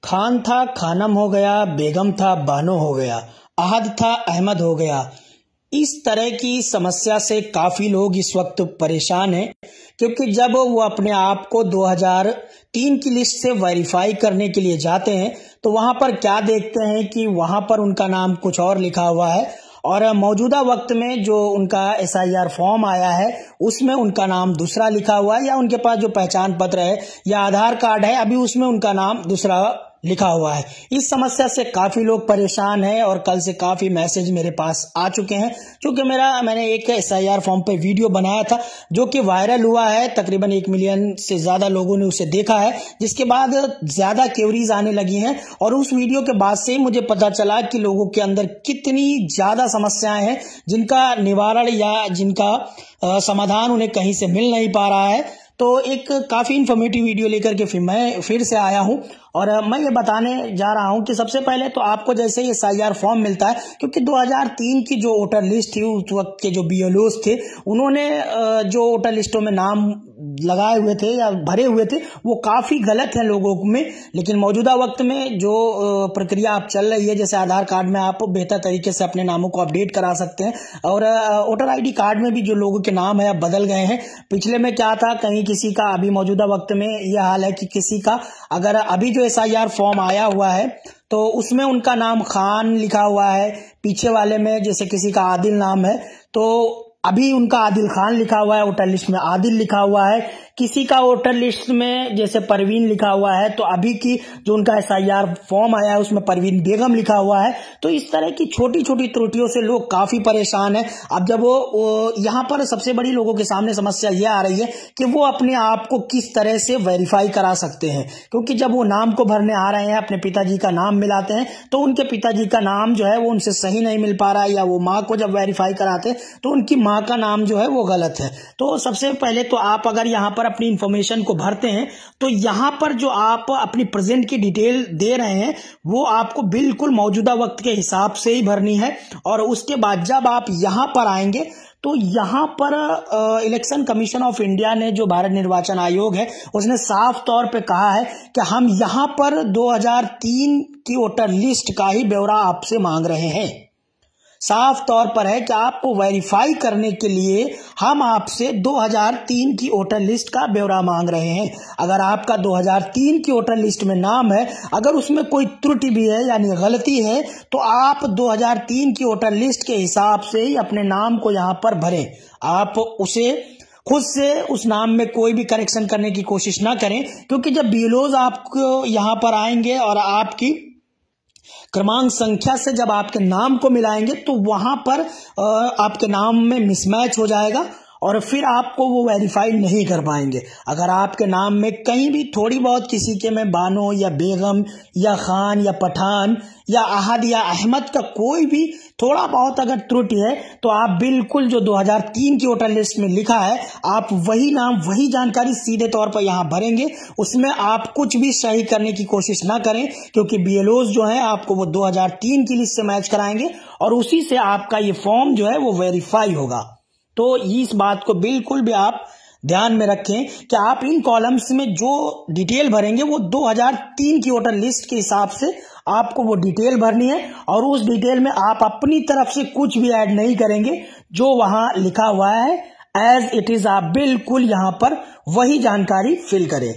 खान था खानम हो गया, बेगम था बानो हो गया, अहद था अहमद हो गया। इस तरह की समस्या से काफी लोग इस वक्त परेशान हैं, क्योंकि जब वो अपने आप को 2003 की लिस्ट से वेरीफाई करने के लिए जाते हैं तो वहां पर क्या देखते हैं कि वहां पर उनका नाम कुछ और लिखा हुआ है और मौजूदा वक्त में जो उनका SIR फॉर्म आया है उसमें उनका नाम दूसरा लिखा हुआ है, या उनके पास जो पहचान पत्र है या आधार कार्ड है अभी उसमें उनका नाम दूसरा लिखा हुआ है। इस समस्या से काफी लोग परेशान हैं और कल से काफी मैसेज मेरे पास आ चुके हैं, क्योंकि मैंने एक SIR फॉर्म पे वीडियो बनाया था जो कि वायरल हुआ है। तकरीबन 1 मिलियन से ज्यादा लोगों ने उसे देखा है, जिसके बाद ज्यादा क्वेरीज आने लगी हैं और उस वीडियो के बाद से मुझे पता चला कि लोगों के अंदर कितनी ज्यादा समस्याएं हैं जिनका निवारण या जिनका समाधान उन्हें कहीं से मिल नहीं पा रहा है। तो एक काफी इंफॉर्मेटिव वीडियो लेकर के मैं फिर से आया हूं और मैं ये बताने जा रहा हूं कि सबसे पहले तो आपको जैसे ही SIR फॉर्म मिलता है, क्योंकि 2003 की जो वोटर लिस्ट थी उस वक्त के जो BLOs थे उन्होंने जो वोटर लिस्टों में नाम लगाए हुए थे या भरे हुए थे वो काफी गलत है लोगों में। लेकिन मौजूदा वक्त में जो प्रक्रिया आप चल रही है, जैसे आधार कार्ड में आप बेहतर तरीके से अपने नामों को अपडेट करा सकते हैं और वोटर ID कार्ड में भी जो लोगों के नाम है अब बदल गए हैं। पिछले में क्या था, कहीं किसी का, अभी मौजूदा वक्त में यह हाल है कि किसी का अगर अभी जो SIR फॉर्म आया हुआ है तो उसमें उनका नाम खान लिखा हुआ है, पीछे वाले में जैसे किसी का आदिल नाम है तो अभी उनका आदिल खान लिखा हुआ है, वोटर लिस्ट में आदिल लिखा हुआ है। किसी का वोटर लिस्ट में जैसे परवीन लिखा हुआ है तो अभी की जो उनका SIR फॉर्म आया है उसमें परवीन बेगम लिखा हुआ है। तो इस तरह की छोटी छोटी त्रुटियों से लोग काफी परेशान हैं। अब जब वो यहाँ पर सबसे बड़ी लोगों के सामने समस्या यह आ रही है कि वो अपने आप को किस तरह से वेरीफाई करा सकते हैं, क्योंकि जब वो नाम को भरने आ रहे हैं, अपने पिताजी का नाम मिलाते हैं तो उनके पिताजी का नाम जो है वो उनसे सही नहीं मिल पा रहा है, या वो माँ को जब वेरीफाई कराते हैं तो उनकी माँ का नाम जो है वो गलत है। तो सबसे पहले तो आप अगर यहाँ पर अपनी इंफॉर्मेशन को भरते हैं तो यहाँ पर जो आप अपनी प्रेजेंट की डिटेल दे रहे हैं वो आपको बिल्कुल मौजूदा वक्त के हिसाब से ही भरनी है। और उसके बाद जब आप यहाँ पर आएंगे तो यहाँ पर इलेक्शन कमीशन ऑफ इंडिया ने, जो भारत निर्वाचन आयोग है, उसने साफ तौर पे कहा है कि हम यहाँ पर 2003 की वोटर लिस्ट का ही ब्यौरा आपसे मांग रहे हैं। साफ तौर पर है कि आपको वेरीफाई करने के लिए हम आपसे 2003 की वोटर लिस्ट का ब्यौरा मांग रहे हैं। अगर आपका 2003 की वोटर लिस्ट में नाम है, अगर उसमें कोई त्रुटि भी है यानी गलती है, तो आप 2003 की वोटर लिस्ट के हिसाब से ही अपने नाम को यहाँ पर भरें। आप उसे खुद से उस नाम में कोई भी करेक्शन करने की कोशिश ना करें, क्योंकि जब BLOs आपको यहाँ पर आएंगे और आपकी क्रमांक संख्या से जब आपके नाम को मिलाएंगे तो वहां पर आपके नाम में मिसमैच हो जाएगा और फिर आपको वो वेरीफाई नहीं कर पाएंगे। अगर आपके नाम में कहीं भी थोड़ी बहुत किसी के में बानो या बेगम या खान या पठान या अहद या अहमद का कोई भी थोड़ा बहुत अगर त्रुटि है तो आप बिल्कुल जो 2003 की वोटर लिस्ट में लिखा है आप वही नाम वही जानकारी सीधे तौर पर यहाँ भरेंगे। उसमें आप कुछ भी सही करने की कोशिश ना करें, क्योंकि BLOs जो है आपको वो 2003 की लिस्ट से मैच कराएंगे और उसी से आपका ये फॉर्म जो है वो वेरीफाई होगा। तो इस बात को बिल्कुल भी आप ध्यान में रखें कि आप इन कॉलम्स में जो डिटेल भरेंगे वो 2003 की वोटर लिस्ट के हिसाब से आपको वो डिटेल भरनी है और उस डिटेल में आप अपनी तरफ से कुछ भी ऐड नहीं करेंगे। जो वहां लिखा हुआ है एज इट इज आप बिल्कुल यहां पर वही जानकारी फिल करें।